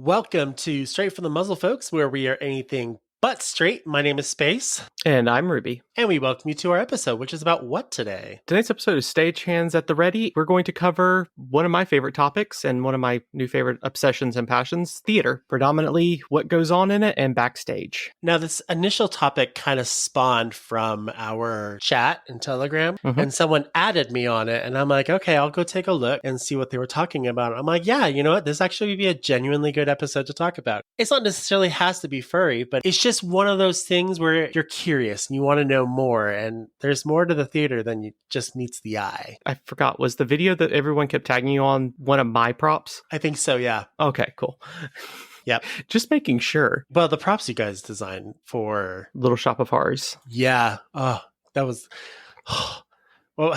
Welcome to Straight from the Muzzle, folks, where we are anything but straight. My name is Space, And I'm Ruby. and we welcome you to our episode, which is about what today? Today's episode is Stagehands at the Ready. We're going to cover one of my favorite topics and one of my new favorite obsessions and passions, theater. Predominantly what goes on in it and backstage. Now, this initial topic kind of spawned from our chat in Telegram, and someone added me on it, and I'm like, okay, I'll go take a look and see what they were talking about. I'm like, yeah, you know what? This actually would be a genuinely good episode to talk about. It's not necessarily has to be furry, but it's just one of those things where you're curious and you want to know more, and there's more to the theater than just meets the eye. I forgot, was the video that everyone kept tagging you on one of my props? I think so, yeah. Okay, cool. Yep. Just making sure. Well, the props you guys designed for Little Shop of Horrors. Yeah. Oh, that was well,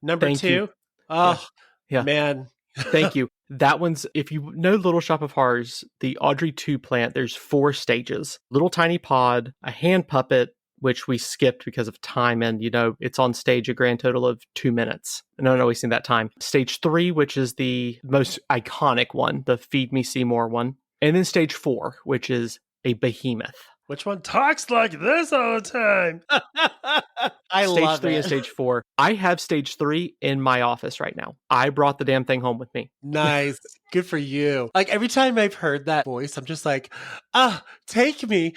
number Thank 2. you. Oh, Yeah. man. Thank you. That one's, if you know Little Shop of Horrors, the Audrey 2 plant, there's 4 stages. Little tiny pod, a hand puppet, which we skipped because of time, and it's on stage a grand total of 2 minutes. And I don't always see that time. Stage 3, which is the most iconic one, the Feed Me Seymour one. And then stage 4, which is a behemoth. Which one talks like this all the time? I Stage love 3 it. and stage 4. I have stage 3 in my office right now. I brought the damn thing home with me. Nice. Good for you. Like every time I've heard that voice, I'm just like, take me.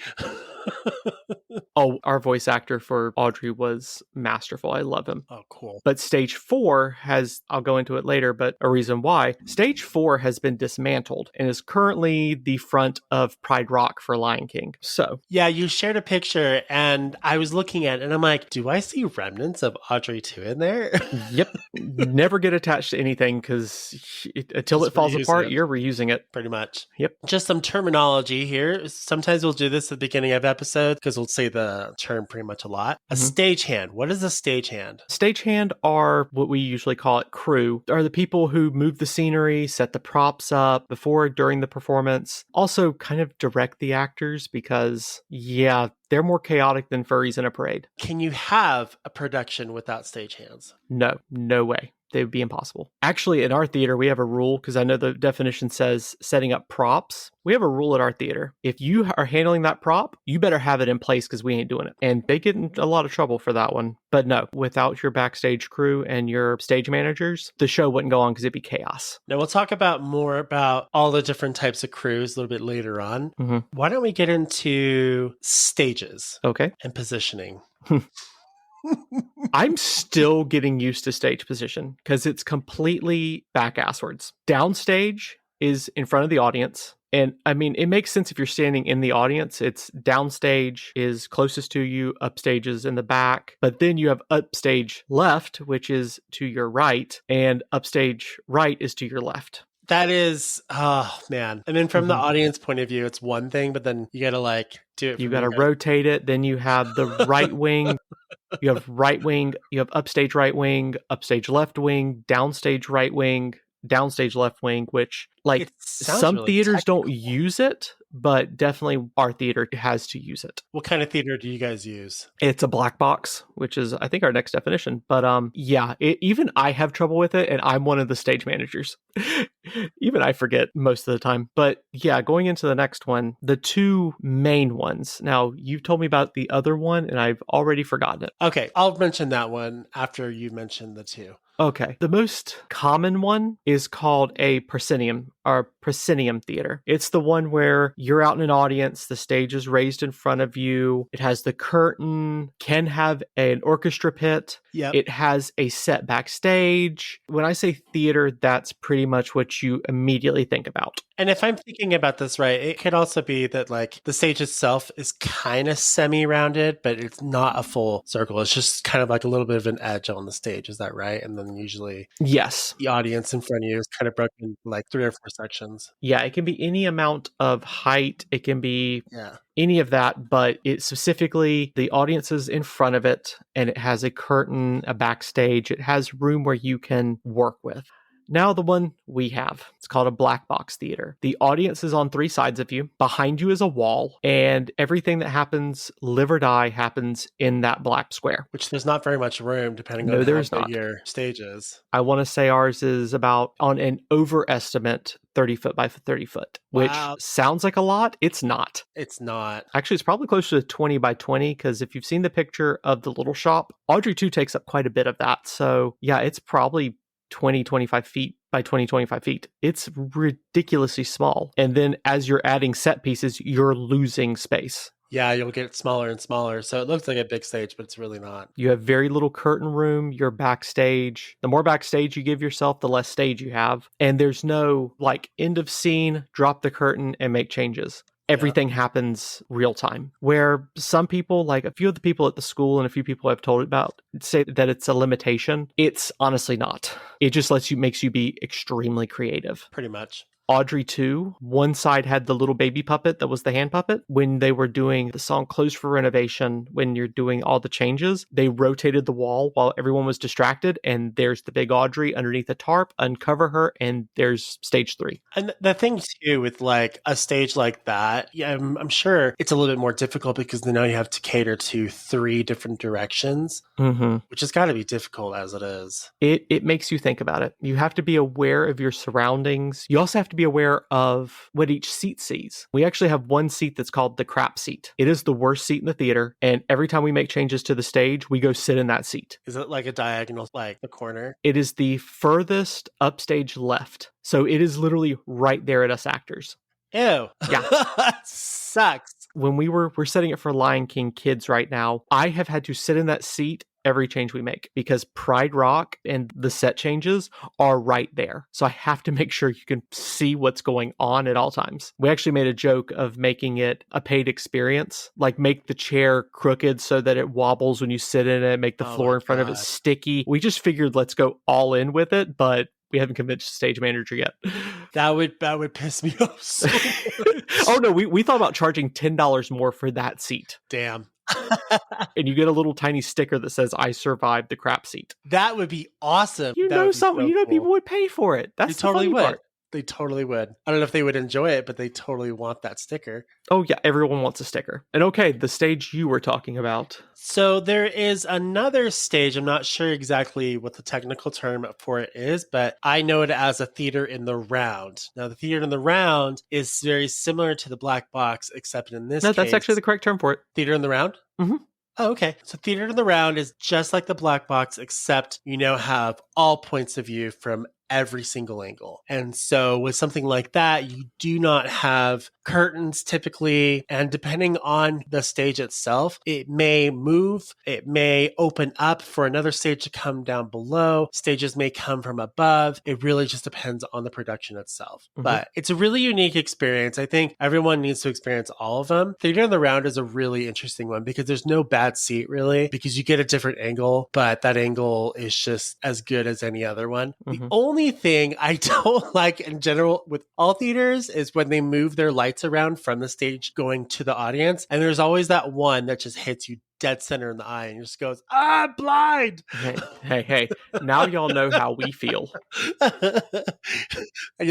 Oh, our voice actor for Audrey was masterful. I love him. Oh, cool. But stage 4 has, I'll go into it later, but a reason why. Stage 4 has been dismantled and is currently the front of Pride Rock for Lion King. So. Yeah, you shared a picture and I was looking at it and I'm like, do I see remnants of Audrey 2 in there? Yep. Never get attached to anything because until Just it falls reusing apart, it. you're reusing it. Pretty much. Yep. Just some terminology here. Sometimes we'll do this at the beginning of episodes because we'll say the term pretty much a lot. A stagehand. What is a stagehand? Stagehand are what we usually call it crew, are the people who move the scenery, set the props up before, during the performance. Also kind of direct the actors because, yeah, they're more chaotic than furries in a parade. Can you have a production without stagehands? No way. They would be impossible. Actually, in our theater, we have a rule, because I know the definition says setting up props. We have a rule at our theater. If you are handling that prop, you better have it in place because we ain't doing it. And they get in a lot of trouble for that one. But no, without your backstage crew and your stage managers, the show wouldn't go on because it'd be chaos. Now, we'll talk more about all the different types of crews a little bit later on. Why don't we get into stages Okay. and positioning? I'm still getting used to stage position because it's completely back-asswards. Downstage is in front of the audience. And I mean, it makes sense if you're standing in the audience. It's downstage is closest to you, upstage is in the back. But then you have upstage left, which is to your right, and upstage right is to your left. That is, oh man. I mean, from the audience point of view, it's one thing, but then you got to do it. You got to rotate it. Then you have the right wing. You have right wing. You have upstage right wing, upstage left wing, downstage right wing, downstage left wing, which some really theaters technical. don't use it, but definitely our theater has to use it. What kind of theater do you guys use? It's a black box, which is, I think, our next definition. But yeah, even I have trouble with it, and I'm one of the stage managers. Even I forget most of the time. But yeah, going into the next one, the 2 main ones. Now, you've told me about the other one, and I've already forgotten it. Okay, I'll mention that one after you mention the 2. Okay. The most common one is called a proscenium, or proscenium theater. It's the one where you're out in an audience, the stage is raised in front of you, it has the curtain, can have an orchestra pit, it has a set backstage. When I say theater, that's pretty much what you immediately think about. And if I'm thinking about this right, it could also be that the stage itself is kind of semi-rounded, but it's not a full circle. It's just kind of like a little bit of an edge on the stage. Is that right? And then usually yes, the audience in front of you is kind of broken into 3 or 4 sections. Yeah, it can be any amount of height. It can be any of that, but it specifically, the audience is in front of it, and it has a curtain, a backstage. It has room where you can work with. Now the one we have. It's called a black box theater. The audience is on 3 sides of you. Behind you is a wall, and everything that happens, live or die, happens in that black square. Which there's not very much room depending No, on how there's big not. your stage is. I want to say ours is about, on an overestimate, 30 foot by 30 foot, which Wow. sounds like a lot. It's not. It's not. Actually, it's probably closer to 20 by 20, because if you've seen the picture of the little shop, Audrey 2 takes up quite a bit of that. So yeah, it's probably 20, 25 feet by 20, 25 feet. It's ridiculously small. And then as you're adding set pieces, you're losing space. Yeah, you'll get smaller and smaller. So it looks like a big stage, but it's really not. You have very little curtain room. You're backstage. The more backstage you give yourself, the less stage you have. And there's no like end of scene, drop the curtain and make changes. Everything happens real time. Where some people, like a few of the people at the school and a few people I've told about, say that it's a limitation. It's honestly not. It just makes you be extremely creative. Pretty much. Audrey 2, one side had the little baby puppet that was the hand puppet. When they were doing the song Closed for Renovation, when you're doing all the changes, they rotated the wall while everyone was distracted, and there's the big Audrey underneath a tarp, uncover her, and there's stage 3. And the thing too with like a stage like that, yeah, I'm sure it's a little bit more difficult because now you have to cater to 3 different directions, which has got to be difficult as it is. It makes you think about it. You have to be aware of your surroundings. You also have to be aware of what each seat sees. We actually have one seat that's called the crap seat. It is the worst seat in the theater, and every time we make changes to the stage, we go sit in that seat. Is it like a diagonal, like the corner? It is the furthest upstage left. So it is literally right there at us actors. Ew. Yeah. Sucks. When we're setting it for Lion King Kids right now, I have had to sit in that seat every change we make because Pride Rock and the set changes are right there. So I have to make sure you can see what's going on at all times. We actually made a joke of making it a paid experience, like make the chair crooked so that it wobbles when you sit in it, make the floor in front of it sticky. We just figured let's go all in with it, but we haven't convinced the stage manager yet. That would piss me off so much. Oh no, we thought about charging $10 more for that seat. Damn. And you get a little tiny sticker that says "I survived the crap seat." That would be awesome. You know, people would pay for it. That's they totally the funny would. Part. They totally would. I don't know if they would enjoy it, but they totally want that sticker. Oh yeah, everyone wants a sticker. And okay, the stage you were talking about. So there is another stage. I'm not sure exactly what the technical term for it is, but I know it as a theater in the round. Now, the theater in the round is very similar to the black box, except in this case. That's actually the correct term for it. Theater in the round? Mm-hmm. Oh, okay. So theater in the round is just like the black box, except you now have all points of view from every single angle. And so with something like that, you do not have curtains typically. And depending on the stage itself, it may move, it may open up for another stage to come down below. Stages may come from above. It really just depends on the production itself. Mm-hmm. But it's a really unique experience. I think everyone needs to experience all of them. Theater in the round is a really interesting one because there's no bad seat really, because you get a different angle, but that angle is just as good as any other one. Mm-hmm. The only thing I don't like in general with all theaters is when they move their lights around from the stage going to the audience. And there's always that one that just hits you dead center in the eye and just goes, blind. Hey. Now y'all know how we feel. And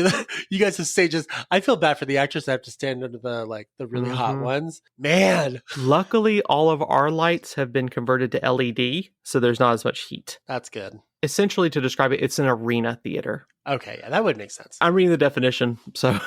you guys have stages. I feel bad for the actors that have to stand under the really hot ones. Man. Luckily, all of our lights have been converted to LED, so there's not as much heat. That's good. Essentially, to describe it, it's an arena theater. Okay, yeah, that would make sense. I'm reading the definition, so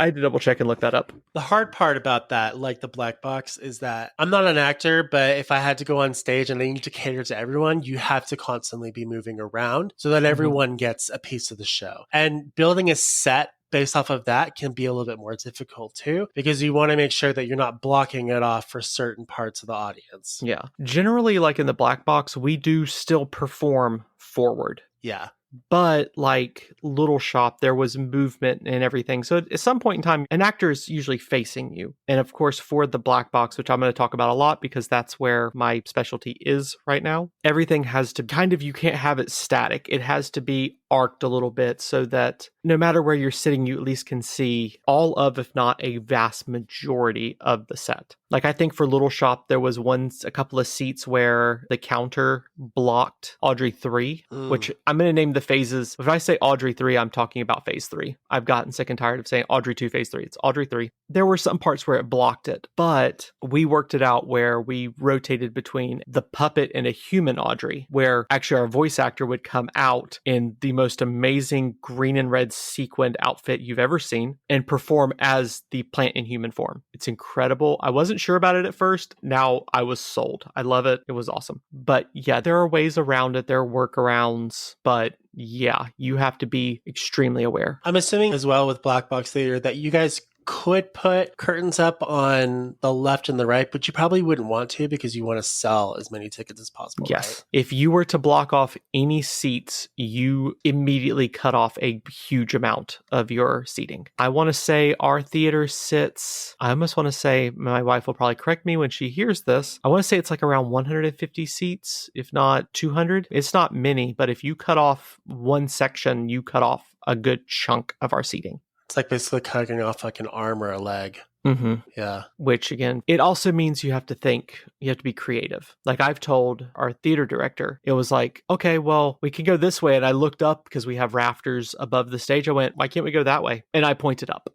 I had to double check and look that up. The hard part about that, like the black box, is that I'm not an actor, but if I had to go on stage and I need to cater to everyone, you have to constantly be moving around so that everyone gets a piece of the show. And building a set based off of that can be a little bit more difficult too, because you want to make sure that you're not blocking it off for certain parts of the audience. Yeah. Generally, like in the black box, we do still perform forward. Yeah. But like Little Shop, there was movement and everything. So at some point in time, an actor is usually facing you. And of course, for the black box, which I'm going to talk about a lot because that's where my specialty is right now, everything has to you can't have it static. It has to be arced a little bit so that no matter where you're sitting, you at least can see all of, if not a vast majority of the set. Like I think for Little Shop, there was a couple of seats where the counter blocked Audrey 3, which I'm going to name the phases. If I say Audrey 3, I'm talking about phase 3. I've gotten sick and tired of saying Audrey 2, phase 3. It's Audrey 3. There were some parts where it blocked it, but we worked it out where we rotated between the puppet and a human Audrey, where actually our voice actor would come out in the most amazing green and red sequined outfit you've ever seen and perform as the plant in human form. It's incredible. I wasn't sure about it at first. Now I was sold. I love it. It was awesome. But yeah, there are ways around it. There are workarounds, but yeah, you have to be extremely aware. I'm assuming as well with Black Box Theater that you guys could put curtains up on the left and the right, but you probably wouldn't want to because you want to sell as many tickets as possible. Yes. Right? If you were to block off any seats, you immediately cut off a huge amount of your seating. I want to say our theater sits, I almost want to say, my wife will probably correct me when she hears this. I want to say it's like around 150 seats, if not 200. It's not many, but if you cut off one section, you cut off a good chunk of our seating. It's like basically cutting off like an arm or a leg. Mm-hmm. Yeah. Which again, it also means you have to think, you have to be creative. Like I've told our theater director, it was like, okay, well, we can go this way. And I looked up because we have rafters above the stage. I went, why can't we go that way? And I pointed up.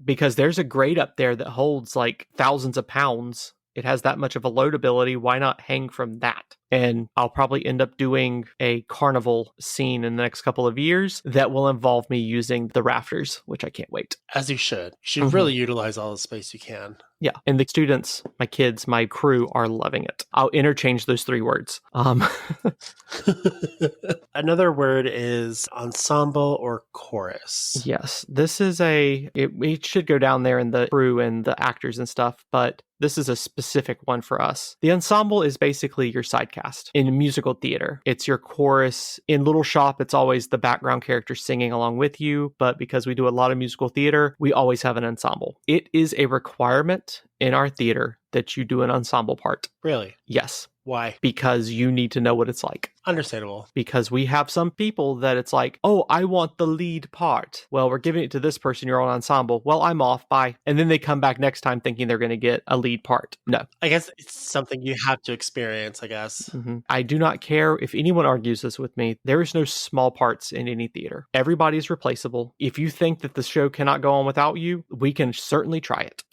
Because there's a grate up there that holds like thousands of pounds. It has that much of a loadability. Why not hang from that? And I'll probably end up doing a carnival scene in the next couple of years that will involve me using the rafters, which I can't wait. As you should. You should really utilize all the space you can. Yeah. And the students, my kids, my crew are loving it. I'll interchange those 3 words. Another word is ensemble or chorus. Yes. This is it should go down there in the crew and the actors and stuff, but this is a specific one for us. The ensemble is basically your side cast. In musical theater, it's your chorus. In Little Shop, it's always the background character singing along with you. But because we do a lot of musical theater, we always have an ensemble. It is a requirement in our theater that you do an ensemble part. Really? Yes. Why? Because you need to know what it's like. Understandable. Because we have some people that it's like, oh, I want the lead part. Well, we're giving it to this person, you're on ensemble. Well, I'm off, bye. And then they come back next time thinking they're going to get a lead part. No. I guess it's something you have to experience, I guess. Mm-hmm. I do not care if anyone argues this with me. There is no small parts in any theater. Everybody's replaceable. If you think that the show cannot go on without you, we can certainly try it.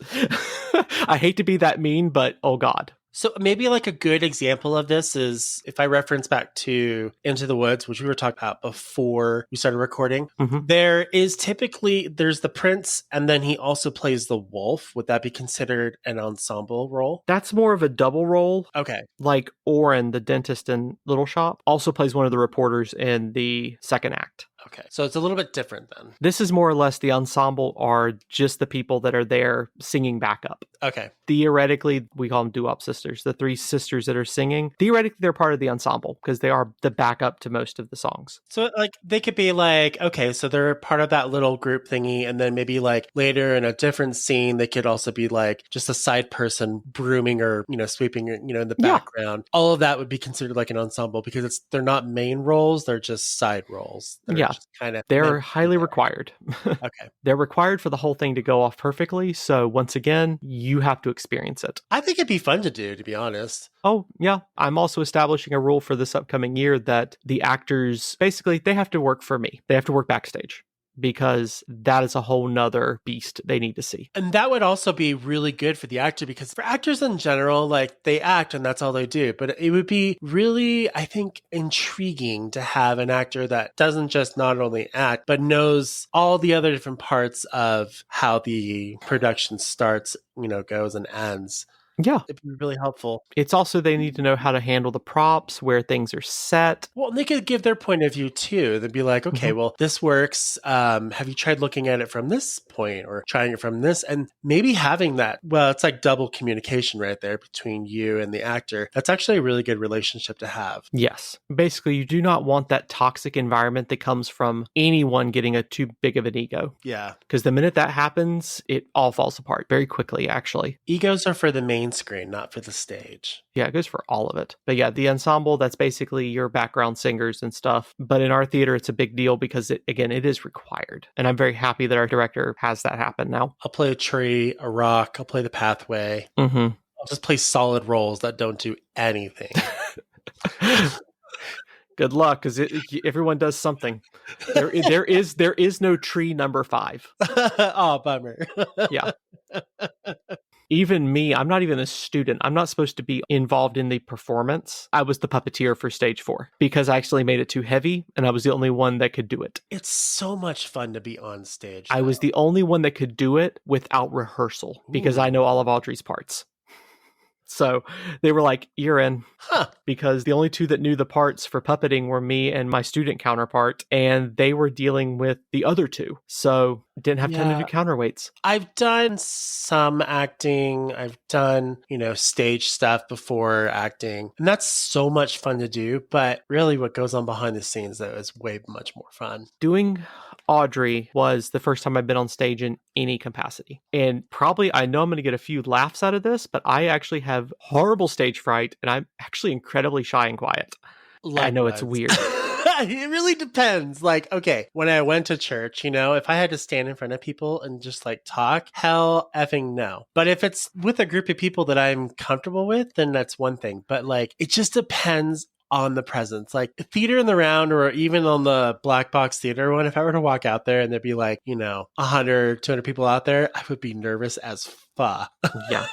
I hate to be that mean, but oh God. So maybe like a good example of this is if I reference back to Into the Woods, which we were talking about before we started recording, there is there's the prince and then he also plays the wolf. Would that be considered an ensemble role? That's more of a double role. Okay. Like Oren, the dentist in Little Shop, also plays one of the reporters in the second act. Okay. So it's a little bit different then. This is more or less the ensemble are just the people that are there singing backup. Okay. Theoretically, we call them doo-wop sisters. The 3 sisters that are singing, theoretically, they're part of the ensemble because they are the backup to most of the songs. So like they could be like, okay, so they're part of that little group thingy. And then maybe like later in a different scene, they could also be like just a side person brooming or, sweeping, in the background. Yeah. All of that would be considered like an ensemble because they're not main roles. They're just side roles. Yeah. They're highly required. Okay. They're required for the whole thing to go off perfectly. So once again, you have to experience it. I think it'd be fun to do, to be honest. Oh, yeah. I'm also establishing a rule for this upcoming year that the actors, basically, they have to work for me. They have to work backstage. Because that is a whole nother beast they need to see. And that would also be really good for the actor because for actors in general, like they act and that's all they do. But it would be really, I think, intriguing to have an actor that doesn't just not only act, but knows all the other different parts of how the production starts, goes and ends. Yeah. It'd be really helpful. It's also they need to know how to handle the props, where things are set. Well, they could give their point of view too. They'd be like, okay, well, this works. Have you tried looking at it from this point or trying it from this? And maybe having that, well, it's like double communication right there between you and the actor. That's actually a really good relationship to have. Yes. Basically, you do not want that toxic environment that comes from anyone getting a too big of an ego. Yeah. Because the minute that happens, it all falls apart very quickly, actually. Egos are for the main screen, not for the stage. Yeah, it goes for all of it. But yeah, the ensemble, that's basically your background singers and stuff. But in our theater, it's a big deal because, it is required. And I'm very happy that our director has that happen now. I'll play a tree, a rock. I'll play the pathway. Mm-hmm. I'll just play solid roles that don't do anything. Good luck, because everyone does something. There is no tree number 5. Oh, bummer. Yeah. Even me, I'm not even a student. I'm not supposed to be involved in the performance. I was the puppeteer for stage 4 because I actually made it too heavy and I was the only one that could do it. It's so much fun to be on stage. I was the only one that could do it without rehearsal because I know all of Audrey's parts. So they were like, you're in. Because the only 2 that knew the parts for puppeting were me and my student counterpart, and they were dealing with the other 2. So didn't have time to do counterweights. I've done some acting. I've done, stage stuff before acting. And that's so much fun to do. But really what goes on behind the scenes, though, is way much more fun. Doing Audrey was the first time I've been on stage in any capacity. And probably, I know I'm going to get a few laughs out of this, but I actually have horrible stage fright and I'm actually incredibly shy and quiet. I know it's weird. It really depends. Like, okay, when I went to church, if I had to stand in front of people and just like talk, hell effing no. But if it's with a group of people that I'm comfortable with, then that's one thing. But like, it just depends on the presence. Like theater in the round or even on the black box theater one, if I were to walk out there and there'd be like, 100, 200 people out there, I would be nervous as fuck. Yeah.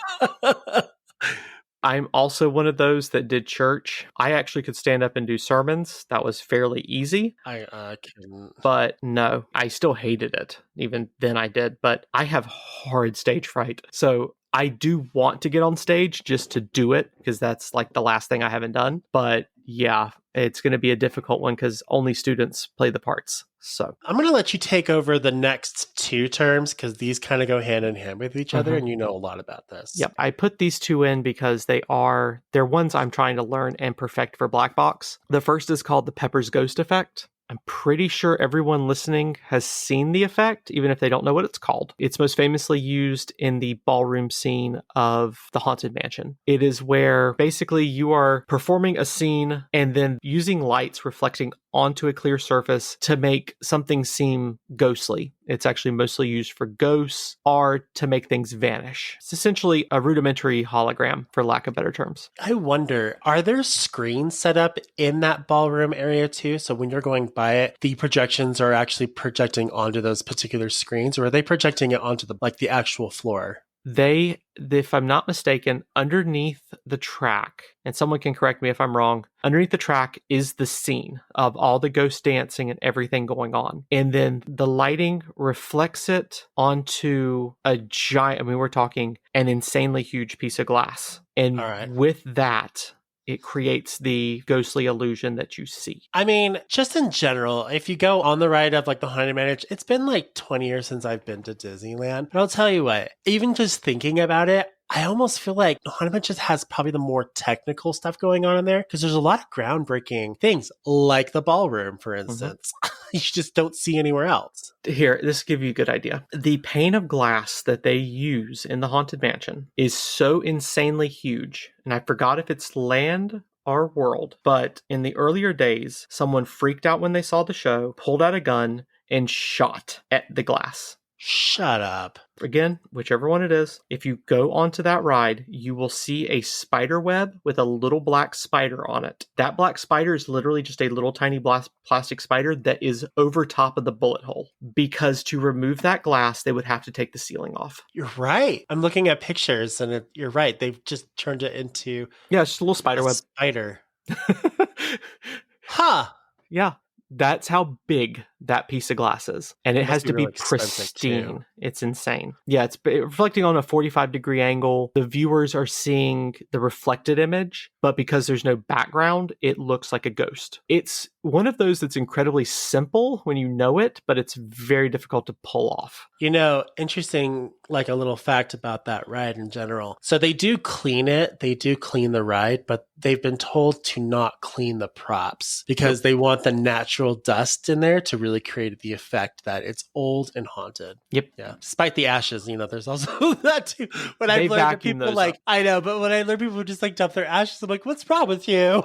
I'm also one of those that did church. I actually could stand up and do sermons. That was fairly easy. I couldn't. But no, I still hated it. Even then I did. But I have horrid stage fright. So I do want to get on stage just to do it because that's like the last thing I haven't done. But yeah, it's going to be a difficult one because only students play the parts. So I'm going to let you take over the next 2 terms because these kind of go hand in hand with each other and you know a lot about this. Yep. I put these 2 in because they're ones I'm trying to learn and perfect for Black Box. The first is called the Pepper's Ghost Effect. I'm pretty sure everyone listening has seen the effect, even if they don't know what it's called. It's most famously used in the ballroom scene of The Haunted Mansion. It is where basically you are performing a scene and then using lights reflecting onto a clear surface to make something seem ghostly. It's actually mostly used for ghosts or to make things vanish. It's essentially a rudimentary hologram, for lack of better terms. I wonder, are there screens set up in that ballroom area too? So when you're going by it, the projections are actually projecting onto those particular screens, or are they projecting it onto the actual floor? They, if I'm not mistaken, underneath the track, and someone can correct me if I'm wrong, underneath the track is the scene of all the ghost dancing and everything going on. And then the lighting reflects it onto a giant, we're talking an insanely huge piece of glass. And with that, it creates the ghostly illusion that you see. I mean, just in general, if you go on the ride of like the Haunted Mansion, it's been like 20 years since I've been to Disneyland. But I'll tell you what, even just thinking about it, I almost feel like Haunted Mansion has probably the more technical stuff going on in there because there's a lot of groundbreaking things like the ballroom, for instance. You just don't see anywhere else. Here, this will give you a good idea. The pane of glass that they use in the Haunted Mansion is so insanely huge, and I forgot if it's land or world, but in the earlier days, someone freaked out when they saw the show, pulled out a gun, and shot at the glass. Shut up. Again, whichever one it is, if you go onto that ride, you will see a spider web with a little black spider on it. That black spider is literally just a little tiny plastic spider that is over top of the bullet hole. Because to remove that glass, they would have to take the ceiling off. You're right. I'm looking at pictures and you're right. They've just turned it into... Yeah, it's just a little spider web. Spider. Huh. Yeah. That's how big that piece of glass is. And it has to be pristine. It's insane. Yeah, it's reflecting on a 45-degree angle. The viewers are seeing the reflected image, but because there's no background, it looks like a ghost. It's one of those that's incredibly simple when you know it, but it's very difficult to pull off. Interesting, like a little fact about that ride in general. So they do clean it. They do clean the ride, but they've been told to not clean the props because they want the natural dust in there to really create the effect that it's old and haunted. Yep. Yeah. Despite the ashes, there's also that too. When I learned people like, I know, but when I learn people just like dump their ashes, I'm like, what's wrong with you?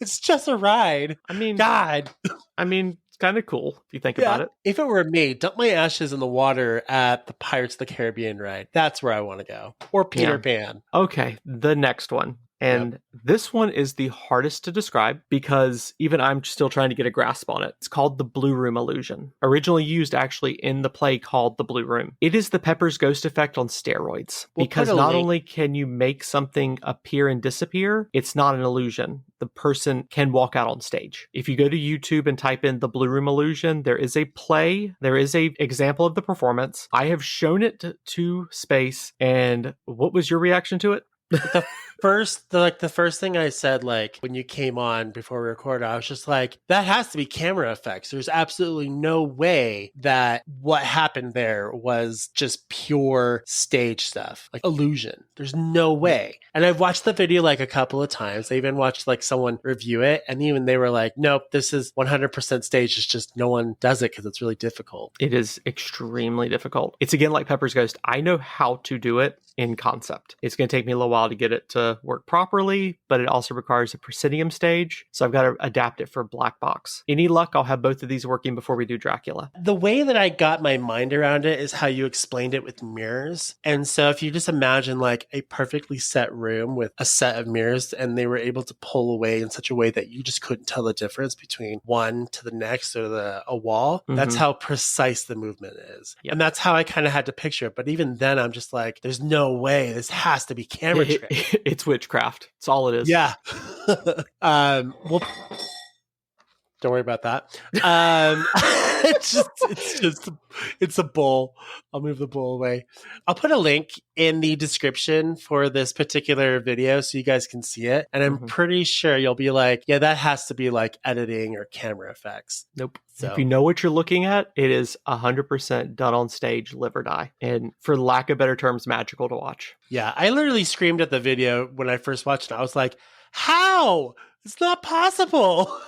It's just a ride. God. It's kind of cool if you think about it. If it were me, dump my ashes in the water at the Pirates of the Caribbean ride. That's where I want to go. Or Peter Pan. Okay. The next one. And this one is the hardest to describe because even I'm still trying to get a grasp on it. It's called the Blue Room illusion, originally used actually in the play called The Blue Room. It is the Pepper's Ghost effect on steroids, because not only can you make something appear and disappear, it's not an illusion. The person can walk out on stage. If you go to YouTube and type in the Blue Room illusion, there is a play, there is a example of the performance. I have shown it to Space, and what was your reaction to it? The first thing I said, like when you came on before we recorded, I was just like, that has to be camera effects. There's absolutely no way that what happened there was just pure stage stuff, like illusion. There's no way. And I've watched the video like a couple of times. I even watched like someone review it, and even they were like, nope, this is 100% stage. It's just no one does it because it's really difficult. It is extremely difficult. It's again like Pepper's Ghost. I know how to do it in concept. It's going to take me a little while to get it to work properly, but it also requires a proscenium stage, so I've got to adapt it for black box. Any luck, I'll have both of these working before we do Dracula. The way that I got my mind around it is how you explained it with mirrors. And so if you just imagine like a perfectly set room with a set of mirrors, and they were able to pull away in such a way that you just couldn't tell the difference between one to the next or a wall, that's how precise the movement is. Yep. And that's how I kind of had to picture it. But even then, I'm just like, there's no way. This has to be camera trick. It's witchcraft. It's all it is. Yeah. Well, don't worry about that. It's a bull. I'll move the bull away. I'll put a link in the description for this particular video so you guys can see it. And I'm pretty sure you'll be like, yeah, that has to be like editing or camera effects. Nope. So. If you know what you're looking at, it is 100% done on stage, live or die. And for lack of better terms, magical to watch. Yeah, I literally screamed at the video when I first watched it. I was like, how? It's not possible.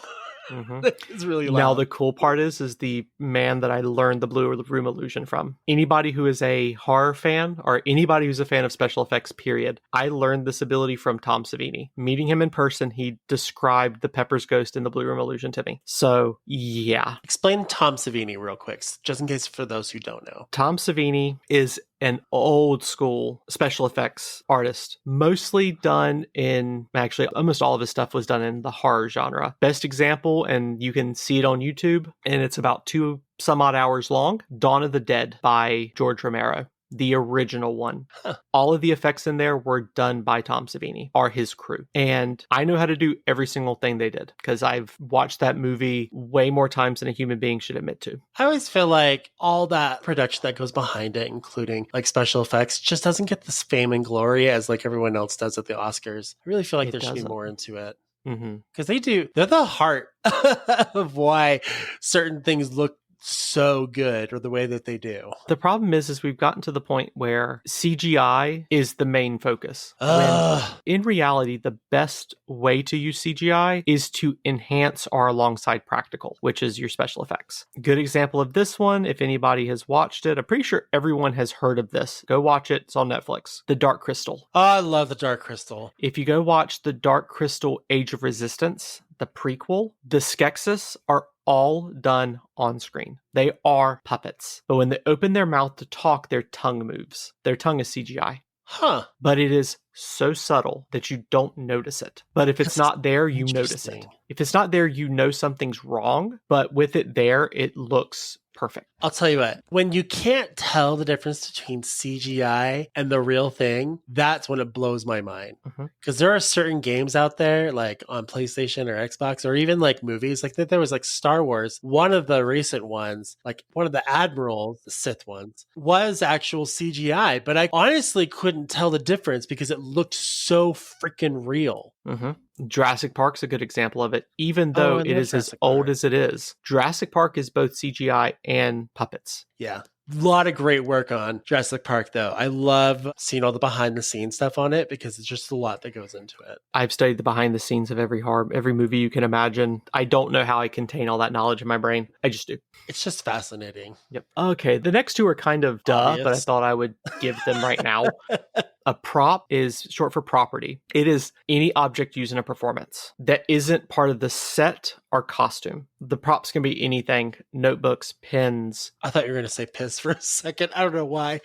It's really loud. Now the cool part is the man that I learned the Blue Room illusion from. Anybody who is a horror fan or anybody who's a fan of special effects, period, I learned this ability from Tom Savini. Meeting him in person, he described the Pepper's Ghost in the Blue Room illusion to me. So yeah. Explain Tom Savini real quick, just in case for those who don't know. Tom Savini is an old school special effects artist, mostly done in, actually almost all of his stuff was done in the horror genre. Best example, and you can see it on YouTube, and it's about 2 some odd hours long, Dawn of the Dead by George Romero. The original one. All of the effects in there were done by Tom Savini, or his crew. And I know how to do every single thing they did because I've watched that movie way more times than a human being should admit to. I always feel like all that production that goes behind it, including like special effects, just doesn't get this fame and glory as like everyone else does at the Oscars. I really feel like there should be more into it. Because they're the heart of why certain things look so good, or the way that they do. The problem is we've gotten to the point where CGI is the main focus. When in reality, the best way to use CGI is to enhance or alongside practical, which is your special effects. Good example of this one, if anybody has watched it, I'm pretty sure everyone has heard of this. Go watch it. It's on Netflix. The Dark Crystal. Oh, I love The Dark Crystal. If you go watch The Dark Crystal Age of Resistance, the prequel, the Skeksis are all done on screen. They are puppets. But when they open their mouth to talk, their tongue moves. Their tongue is CGI. But it is so subtle that you don't notice it. But if it's not there, you notice it. If it's not there, you know something's wrong. But with it there, it looks perfect. I'll tell you what, when you can't tell the difference between CGI and the real thing, that's when it blows my mind. Because there are certain games out there, like on PlayStation or Xbox, or even like movies, like there was like Star Wars. One of the recent ones, like one of the admirals, the Sith ones, was actual CGI. But I honestly couldn't tell the difference because it looked so freaking real. Jurassic Park's a good example of it, even though it is as old as it is. Jurassic Park is both CGI and puppets. Yeah. A lot of great work on Jurassic Park, though. I love seeing all the behind the scenes stuff on it because it's just a lot that goes into it. I've studied the behind the scenes of every movie you can imagine. I don't know how I contain all that knowledge in my brain. I just do. It's just fascinating. Yep. Okay. The next two are kind of obvious, but I thought I would give them right now. A prop is short for property. It is any object used in a performance that isn't part of the set or costume. The props can be anything: notebooks, pens. I thought you were going to say piss for a second. I don't know why.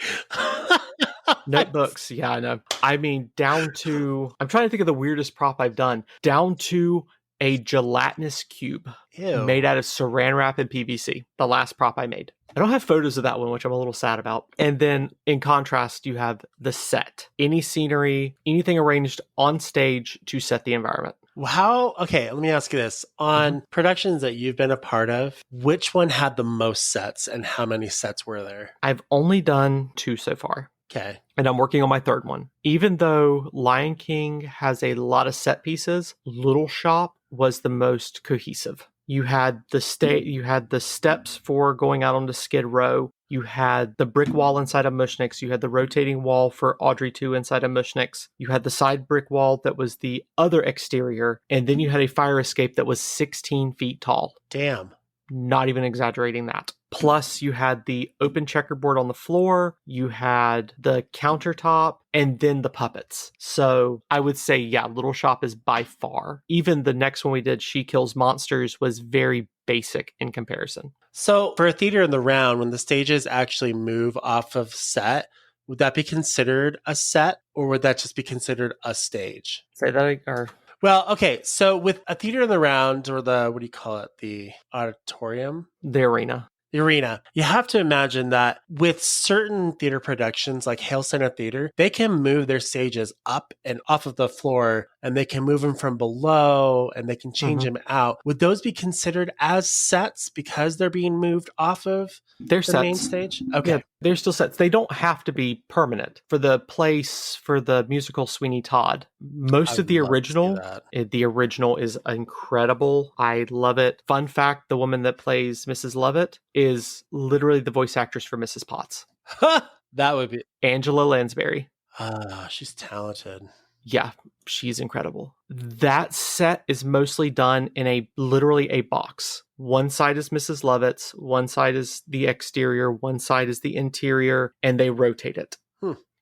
Notebooks. Yeah, I know. I mean, down to, I'm trying to think of the weirdest prop I've done, down to a gelatinous cube Ew. made out of saran wrap and PVC. The last prop I made. I don't have photos of that one, which I'm a little sad about. And then in contrast, you have the set. Any scenery, anything arranged on stage to set the environment. Okay, let me ask you this. On productions that you've been a part of, which one had the most sets and how many sets were there? I've only done 2 so far. Okay. And I'm working on my 3rd one. Even though Lion King has a lot of set pieces, Little Shop was the most cohesive. You had you had the steps for going out onto Skid Row. You had the brick wall inside of Mushniks. You had the rotating wall for Audrey 2 inside of Mushniks. You had the side brick wall that was the other exterior. And then you had a fire escape that was 16 feet tall. Damn. Not even exaggerating that. Plus, you had the open checkerboard on the floor, you had the countertop, and then the puppets. So I would say, yeah, Little Shop is by far. Even the next one we did, She Kills Monsters, was very basic in comparison. So for a theater in the round, when the stages actually move off of set, would that be considered a set or would that just be considered a stage? Say that or... Well, okay. So with a theater in the round or the, what do you call it? The auditorium? The arena. The arena. You have to imagine that with certain theater productions like Hale Center Theater, they can move their stages up and off of the floor and they can move them from below and they can change them out. Would those be considered as sets because they're being moved off of the main stage? Okay. Yeah, they're still sets. They don't have to be permanent. For the place, for the musical Sweeney Todd, most of the original is incredible. I love it. Fun fact, the woman that plays Mrs. Lovett is literally the voice actress for Mrs. Potts. That would be Angela Lansbury. She's talented. Yeah, she's incredible. That set is mostly done in literally a box. One side is Mrs. Lovett's, one side is the exterior, one side is the interior, and they rotate it.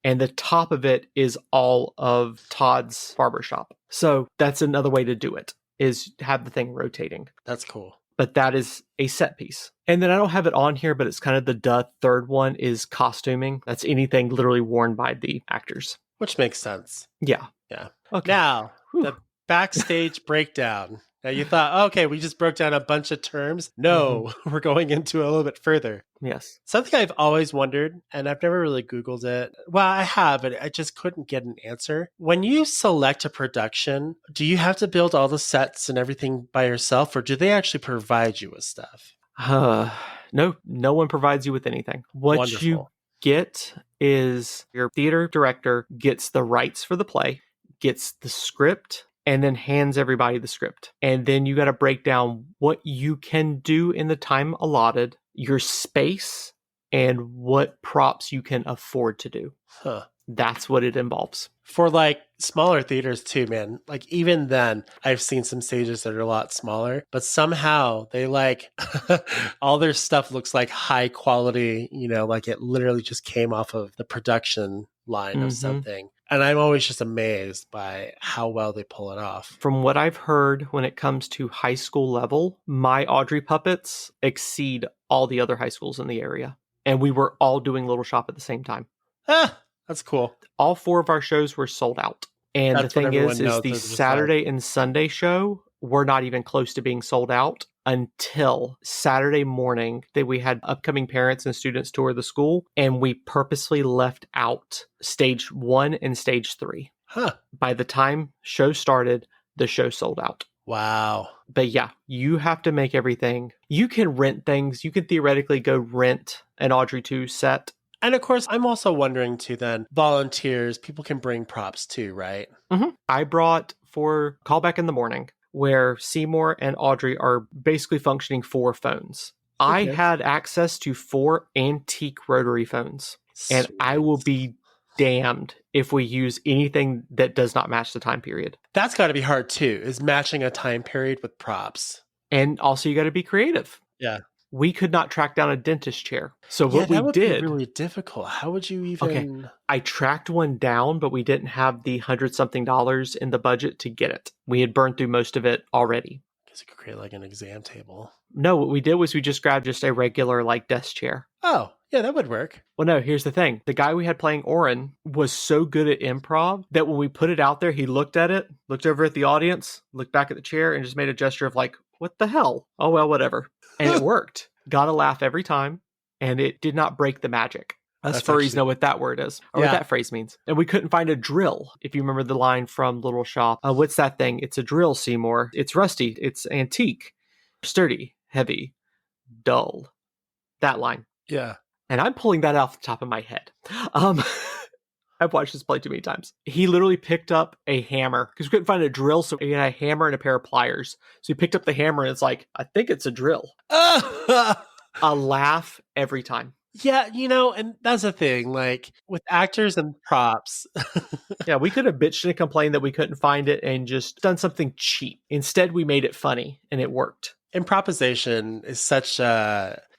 And the top of it is all of Todd's barbershop. So that's another way to do it, is have the thing rotating. That's cool. But that is a set piece. And then I don't have it on here, but it's kind of the third one is costuming. That's anything literally worn by the actors. Which makes sense. Yeah. Yeah. Okay. Now, the backstage breakdown. Now you thought, okay, we just broke down a bunch of terms. No, we're going into a little bit further. Yes. Something I've always wondered, and I've never really Googled it. Well, I have, but I just couldn't get an answer. When you select a production, do you have to build all the sets and everything by yourself, or do they actually provide you with stuff? No one provides you with anything. What you get is your theater director gets the rights for the play, gets the script, and then hands everybody the script. And then you got to break down what you can do in the time allotted, your space, and what props you can afford to do. That's what it involves. For like smaller theaters too, man. Like even then, I've seen some stages that are a lot smaller, but somehow they like all their stuff looks like high quality, like it literally just came off of the production line of something. And I'm always just amazed by how well they pull it off. From what I've heard, when it comes to high school level, my Audrey puppets exceed all the other high schools in the area. And we were all doing Little Shop at the same time. That's cool. All 4 of our shows were sold out. And the thing is the Saturday and Sunday show were not even close to being sold out until Saturday morning that we had upcoming parents and students tour the school. And we purposely left out stage 1 and stage 3. By the time show started, the show sold out. Wow. But yeah, you have to make everything. You can rent things. You can theoretically go rent an Audrey 2 set. And of course, I'm also wondering too then, volunteers, people can bring props too, right? I brought for Callback in the Morning, where Seymour and Audrey are basically functioning 4 phones. I had access to 4 antique rotary phones. Sweet. And I will be damned if we use anything that does not match the time period. That's got to be hard too, is matching a time period with props. And also you got to be creative. Yeah. We could not track down a dentist chair. So what we did... That would be really difficult. How would you even... Okay, I tracked one down, but we didn't have the $100-something in the budget to get it. We had burned through most of it already. guess you could create like an exam table. No, what we did was we just grabbed just a regular like desk chair. Oh, yeah, that would work. Well, no, here's the thing. The guy we had playing Orin was so good at improv that when we put it out there, he looked at it, looked over at the audience, looked back at the chair, and just made a gesture of like, what the hell? Oh, well, whatever. And it worked. Got a laugh every time, and it did not break the magic. Us furries know what that word is, or what that phrase means. And we couldn't find a drill. If you remember the line from Little Shop, what's that thing? It's a drill, Seymour. It's rusty. It's antique. Sturdy. Heavy. Dull. That line. Yeah. And I'm pulling that off the top of my head. I've watched this play too many times. He literally picked up a hammer because we couldn't find a drill, so he had a hammer and a pair of pliers. So he picked up the hammer and it's like, I think it's a drill. A laugh every time. Yeah, and that's the thing, like with actors and props. Yeah, we could have bitched and complained that we couldn't find it and just done something cheap. Instead, we made it funny and it worked. Improvisation is such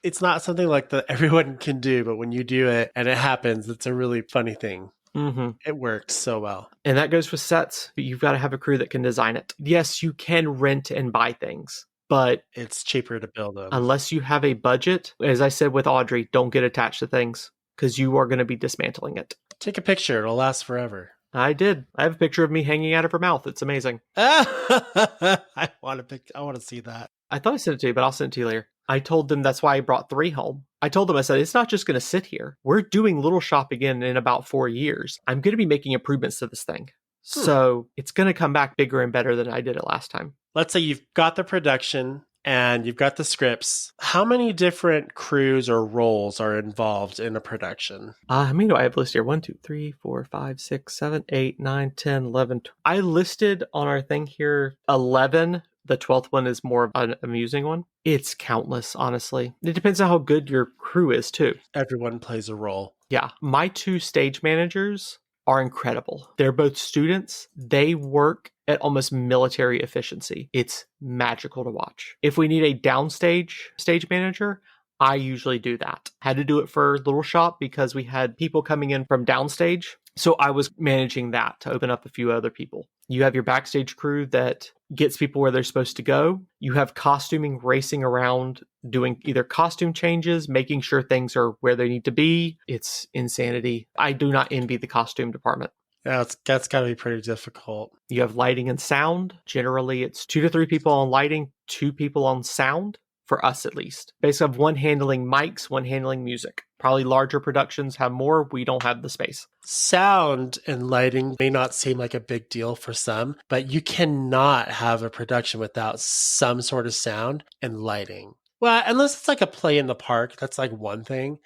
it's not something like that everyone can do, but when you do it and it happens, it's a really funny thing. Mm-hmm. It works so well. And that goes with sets. You've got to have a crew that can design it. Yes, you can rent and buy things, but it's cheaper to build them. Unless you have a budget, as I said with Audrey, don't get attached to things because you are going to be dismantling it. Take a picture. It'll last forever. I did. I have a picture of me hanging out of her mouth. It's amazing. I want to see that. I thought I sent it to you, but I'll send it to you later. I told them that's why I brought 3 home. I told them, I said, it's not just going to sit here. We're doing Little Shop again in about 4 years. I'm going to be making improvements to this thing. So it's going to come back bigger and better than I did it last time. Let's say you've got the production and you've got the scripts. How many different crews or roles are involved in a production? How many do I have listed here? 1, 2, 3, 4, 5, 6, 7, 8, 9, 10, 11. I listed on our thing here 11. The 12th one is more of an amusing one. It's countless, honestly. It depends on how good your crew is, too. Everyone plays a role. Yeah. My 2 stage managers are incredible. They're both students. They work at almost military efficiency. It's magical to watch. If we need a downstage stage manager, I usually do that. Had to do it for Little Shop because we had people coming in from downstage. So I was managing that to open up a few other people. You have your backstage crew that gets people where they're supposed to go. You have costuming racing around, doing either costume changes, making sure things are where they need to be. It's insanity. I do not envy the costume department. Yeah, that's got to be pretty difficult. You have lighting and sound. Generally, it's 2 to 3 people on lighting, 2 people on sound. For us, at least. Basically, have one handling mics, one handling music. Probably larger productions have more. We don't have the space. Sound and lighting may not seem like a big deal for some, but you cannot have a production without some sort of sound and lighting. Well, unless it's like a play in the park, that's like one thing.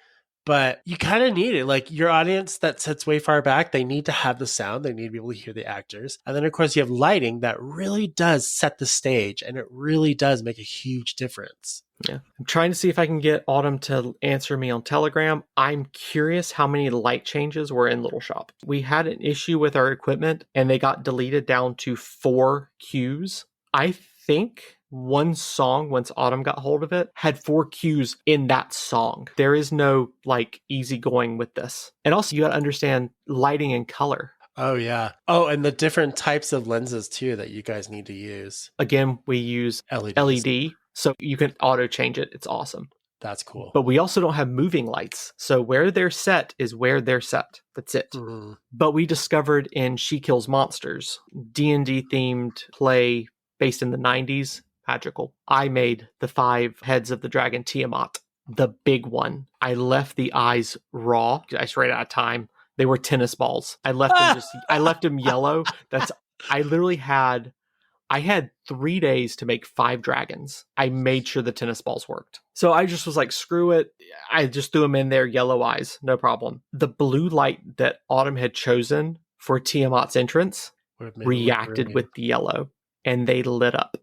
But you kind of need it. Like your audience that sits way far back, they need to have the sound. They need to be able to hear the actors. And then, of course, you have lighting that really does set the stage. And it really does make a huge difference. Yeah. I'm trying to see if I can get Autumn to answer me on Telegram. I'm curious how many light changes were in Little Shop. We had an issue with our equipment and they got deleted down to 4 cues. I think one song, once Autumn got hold of it, had 4 cues in that song. There is no easy going with this. And also you got to understand lighting and color. Oh, yeah. Oh, and the different types of lenses too that you guys need to use. Again, we use LED, so you can auto change it. It's awesome. That's cool. But we also don't have moving lights. So where they're set is where they're set. That's it. Mm-hmm. But we discovered in She Kills Monsters, D&D themed play based in the 90s, magical. I made the 5 heads of the dragon Tiamat, the big one. I left the eyes raw. I just ran out of time. They were tennis balls. I left them yellow. I had 3 days to make 5 dragons. I made sure the tennis balls worked. So I just was like, screw it. I just threw them in there, yellow eyes, no problem. The blue light that Autumn had chosen for Tiamat's entrance reacted with the yellow and they lit up.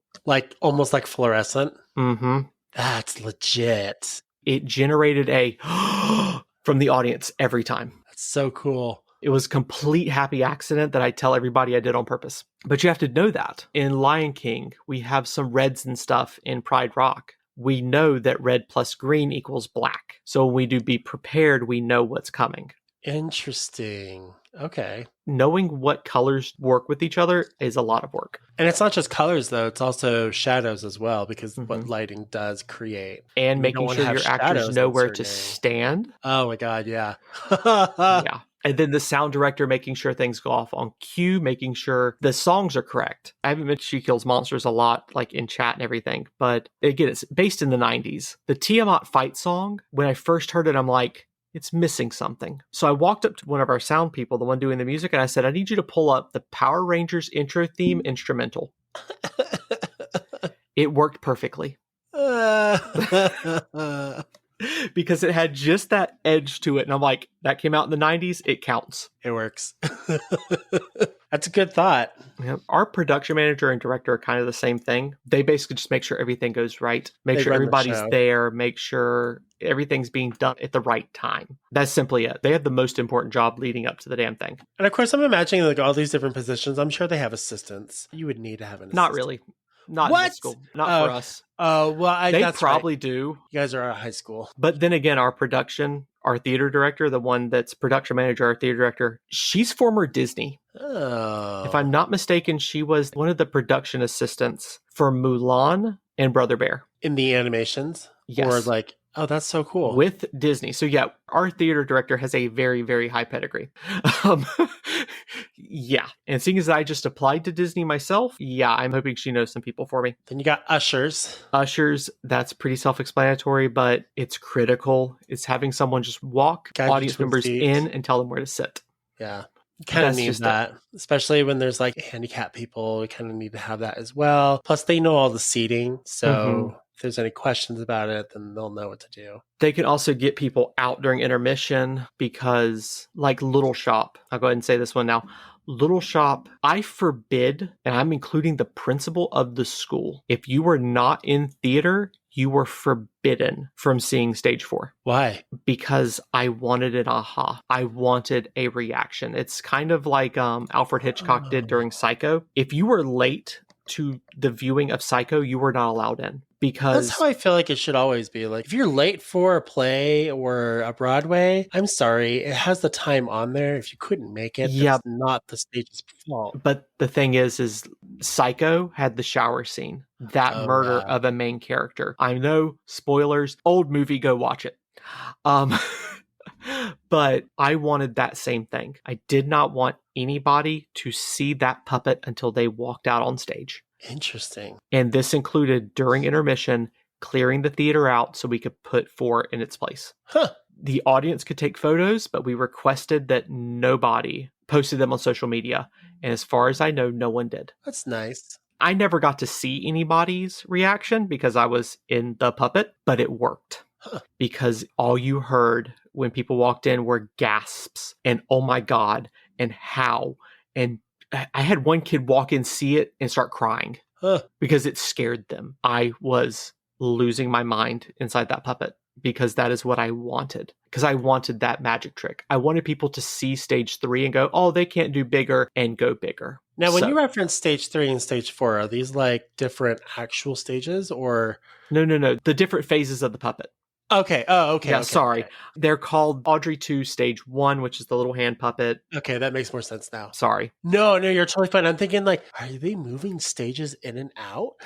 Almost like fluorescent? Mm-hmm. That's legit. It generated a from the audience every time. That's so cool. It was a complete happy accident that I tell everybody I did on purpose. But you have to know that. In Lion King, we have some reds and stuff in Pride Rock. We know that red plus green equals black. So when we do Be Prepared, we know what's coming. Interesting. Okay. Knowing what colors work with each other is a lot of work. And it's not just colors, though. It's also shadows as well, because what Mm-hmm. lighting does create. And You don't making want to sure have your actors shadows know in where certain to areas. stand. Oh my God, yeah. Yeah. And then the sound director making sure things go off on cue, making sure the songs are correct. I haven't mentioned She Kills Monsters a lot, like in chat and everything, but again, it's based in the 90s. The Tiamat fight song, when I first heard it, I'm like, it's missing something. So I walked up to one of our sound people, the one doing the music, and I said, I need you to pull up the Power Rangers intro theme instrumental. It worked perfectly. Because it had just that edge to it. And I'm like, that came out in the 90s. It counts. It works. That's a good thought. Yeah. Our production manager and director are kind of the same thing. They basically just make sure everything goes right, make They sure run the everybody's show. there, make sure everything's being done at the right time. That's simply it. They have the most important job leading up to the damn thing. And of course, I'm imagining like all these different positions. I'm sure they have assistants. You would need to have an assistant. Not really. Not in this school. Not for us. Oh, well, They that's probably right. do. You guys are at high school. But then again, our theater director, the one that's production manager, our theater director, she's former Disney. Oh. If I'm not mistaken, she was one of the production assistants for Mulan and Brother Bear. In the animations? Yes. Or like, oh, that's so cool. With Disney. So yeah, our theater director has a very, very high pedigree. Yeah. And seeing as I just applied to Disney myself, yeah, I'm hoping she knows some people for me. Then you got ushers. Ushers, that's pretty self-explanatory, but it's critical. It's having someone just walk Guide audience members seats. in and tell them where to sit. Yeah. You kind of need that, especially when there's like handicapped people. We kind of need to have that as well. Plus, they know all the seating. So if there's any questions about it, then they'll know what to do. They can also get people out during intermission because, like Little Shop, I'll go ahead and say this one now. Little Shop, I forbid, and I'm including the principal of the school, if you were not in theater, you were forbidden from seeing Stage 4. Why? Because I wanted an aha. I wanted a reaction. It's kind of like Alfred Hitchcock did during Psycho. If you were late to the viewing of Psycho, you were not allowed in. Because that's how I feel like it should always be. Like, if you're late for a play or a Broadway, I'm sorry, it has the time on there. If you couldn't make it, that's not the stage's fault. But the thing is Psycho had the shower scene. That murder of a main character. I know, spoilers, old movie, go watch it. But I wanted that same thing. I did not want anybody to see that puppet until they walked out on stage. Interesting. And this included, during intermission, clearing the theater out so we could put 4 in its place. The audience could take photos, but we requested that nobody posted them on social media. And as far as I know, no one did. That's nice. I never got to see anybody's reaction because I was in the puppet, but it worked. Because all you heard when people walked in were gasps and oh my God and how. And I had one kid walk in, see it, and start crying because it scared them. I was losing my mind inside that puppet because that is what I wanted. Because I wanted that magic trick. I wanted people to see Stage 3 and go, oh, they can't do bigger, and go bigger. Now, when you reference Stage 3 and Stage 4, are these like different actual stages or? No. The different phases of the puppet. Okay. Oh, okay. Yeah, okay, sorry. Okay. They're called Audrey 2 Stage 1, which is the little hand puppet. Okay, that makes more sense now. Sorry. No, you're totally fine. I'm thinking like, are they moving stages in and out?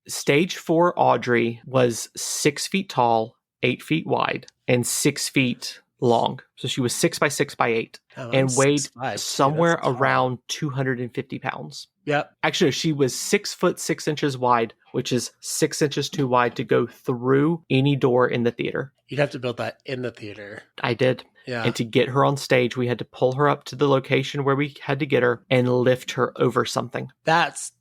Stage 4 Audrey was 6 feet tall, 8 feet wide, and 6 feet long. So she was 6 by 6 by 8 and weighed 6'5", somewhere around 250 pounds. Yep. Actually, she was 6 foot 6 inches wide, which is 6 inches too wide to go through any door in the theater. You'd have to build that in the theater. I did. Yeah. And to get her on stage, we had to pull her up to the location where we had to get her and lift her over something. That's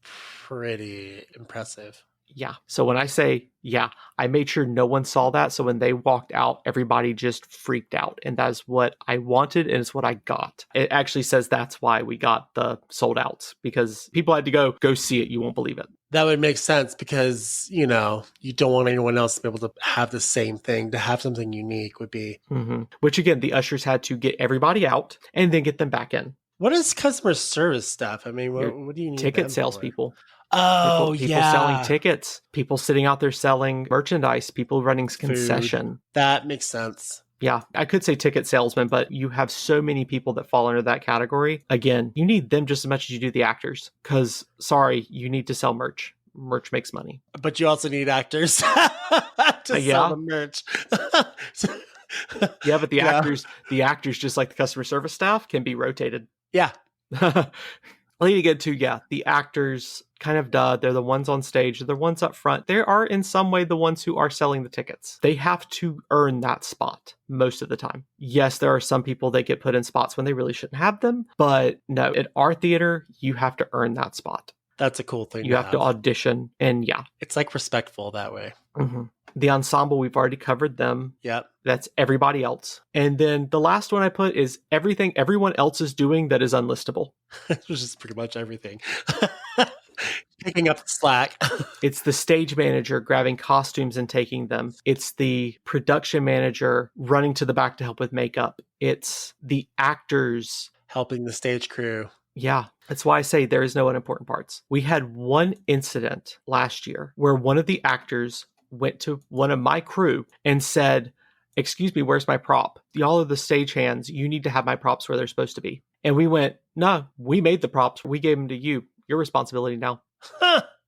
pretty impressive. Yeah. So when I say, yeah, I made sure no one saw that. So when they walked out, everybody just freaked out. And that's what I wanted. And it's what I got. It actually says that's why we got the sold outs, because people had to go see it. You won't believe it. That would make sense because, you don't want anyone else to be able to have the same thing. To have something unique would be. Mm-hmm. Which again, the ushers had to get everybody out and then get them back in. What is customer service stuff? I mean, what do you need? Ticket salespeople. Oh, people selling tickets, people sitting out there selling merchandise, people running concession. That makes sense. Yeah, I could say ticket salesman, but you have so many people that fall under that category. Again, you need them just as much as you do the actors. Because, sorry, you need to sell merch. Merch makes money. But you also need actors to sell the merch. Yeah, but the actors, just like the customer service staff, can be rotated. Yeah. I need to get to, the actors kind of they're the ones on stage, they're the ones up front. They are in some way the ones who are selling the tickets. They have to earn that spot most of the time. Yes, there are some people that get put in spots when they really shouldn't have them, but no, at our theater, you have to earn that spot. That's a cool thing. You have to audition, and it's like respectful that way. Mm-hmm. The ensemble, we've already covered them. Yep. That's everybody else. And then the last one I put is everything everyone else is doing that is unlistable. Which is pretty much everything. Picking up the slack. It's the stage manager grabbing costumes and taking them. It's the production manager running to the back to help with makeup. It's the actors helping the stage crew. Yeah, that's why I say there is no unimportant parts. We had one incident last year where one of the actors went to one of my crew and said, "Excuse me, where's my prop? Y'all are the stagehands. You need to have my props where they're supposed to be." And we went, "No, we made the props. We gave them to you. Your responsibility now."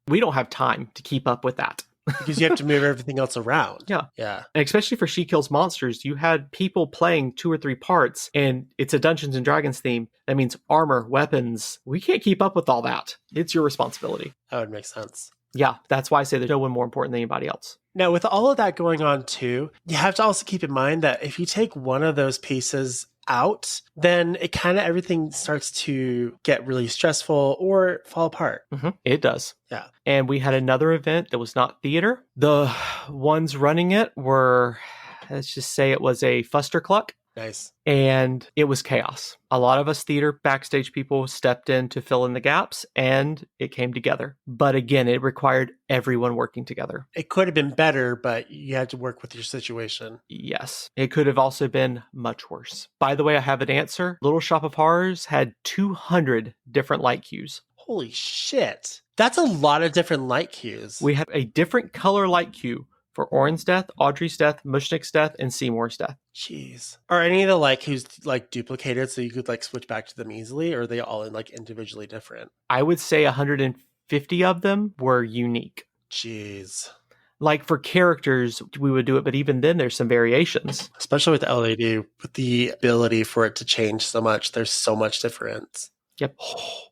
We don't have time to keep up with that. Because you have to move everything else around. Yeah. Yeah. And especially for She Kills Monsters, you had people playing 2 or 3 parts, and it's a Dungeons and Dragons theme. That means armor, weapons. We can't keep up with all that. It's your responsibility. That would make sense. Yeah, that's why I say there's no one more important than anybody else. Now, with all of that going on too, you have to also keep in mind that if you take one of those pieces out, then it kind of everything starts to get really stressful or fall apart. Mm-hmm. It does. Yeah. And we had another event that was not theater. The ones running it were, let's just say it was a fustercluck. Nice. And it was chaos. A lot of us theater backstage people stepped in to fill in the gaps, and it came together. But again, it required everyone working together. It could have been better, but you had to work with your situation. Yes. It could have also been much worse. By the way, I have an answer. Little Shop of Horrors had 200 different light cues. Holy shit. That's a lot of different light cues. We have a different color light cue for Orin's death, Audrey's death, Mushnick's death, and Seymour's death. Jeez. Are any of the light cues like duplicated so you could like switch back to them easily, or are they all like individually different? I would say 150 of them were unique. Jeez. Like for characters, we would do it, but even then there's some variations. Especially with LED, with the ability for it to change so much, there's so much difference. Yep.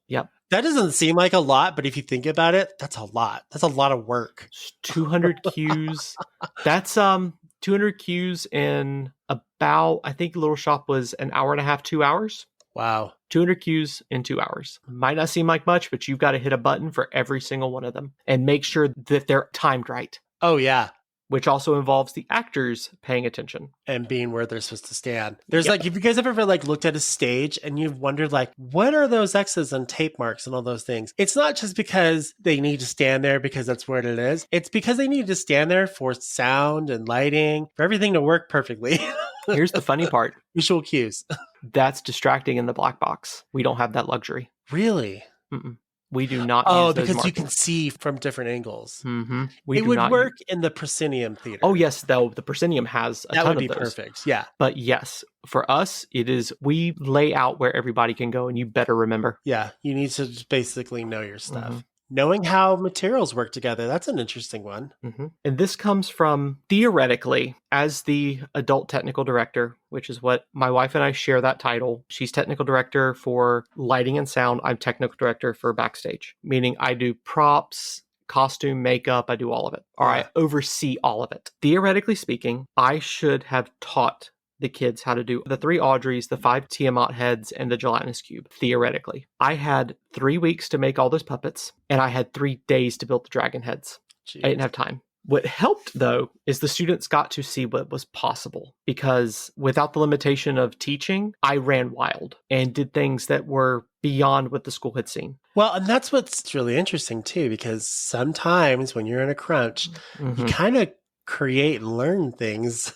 Yep. That doesn't seem like a lot, but if you think about it, that's a lot. That's a lot of work. 200 cues. That's 200 cues in about, I think Little Shop was an hour and a half, 2 hours. Wow. 200 cues in 2 hours. Might not seem like much, but you've got to hit a button for every single one of them and make sure that they're timed right. Oh, yeah. Which also involves the actors paying attention. And being where they're supposed to stand. There's like, if you guys have ever like looked at a stage and you've wondered like, what are those X's and tape marks and all those things? It's not just because they need to stand there because that's where it is. It's because they need to stand there for sound and lighting, for everything to work perfectly. Here's the funny part. Visual cues. That's distracting in the black box. We don't have that luxury. Really? Mm-mm. We do not use those because markings. You can see from different angles. Mm-hmm. It would work in the proscenium theater. Oh, yes, though. The proscenium has a ton of those. That would be perfect, yeah. But yes, for us, it is, we lay out where everybody can go, and you better remember. Yeah, you need to just basically know your stuff. Mm-hmm. Knowing how materials work together, that's an interesting one. Mm-hmm. And this comes from, theoretically, as the adult technical director, which is what my wife and I share that title. She's technical director for lighting and sound. I'm technical director for backstage, meaning I do props, costume, makeup, I do all of it. Or I oversee all of it. Theoretically speaking, I should have taught the kids how to do the 3 Audreys, the 5 Tiamat heads, and the gelatinous cube, theoretically. I had 3 weeks to make all those puppets, and I had 3 days to build the dragon heads. Jeez. I didn't have time. What helped, though, is the students got to see what was possible, because without the limitation of teaching, I ran wild and did things that were beyond what the school had seen. Well, and that's what's really interesting, too, because sometimes when you're in a crunch, you kind of create and learn things.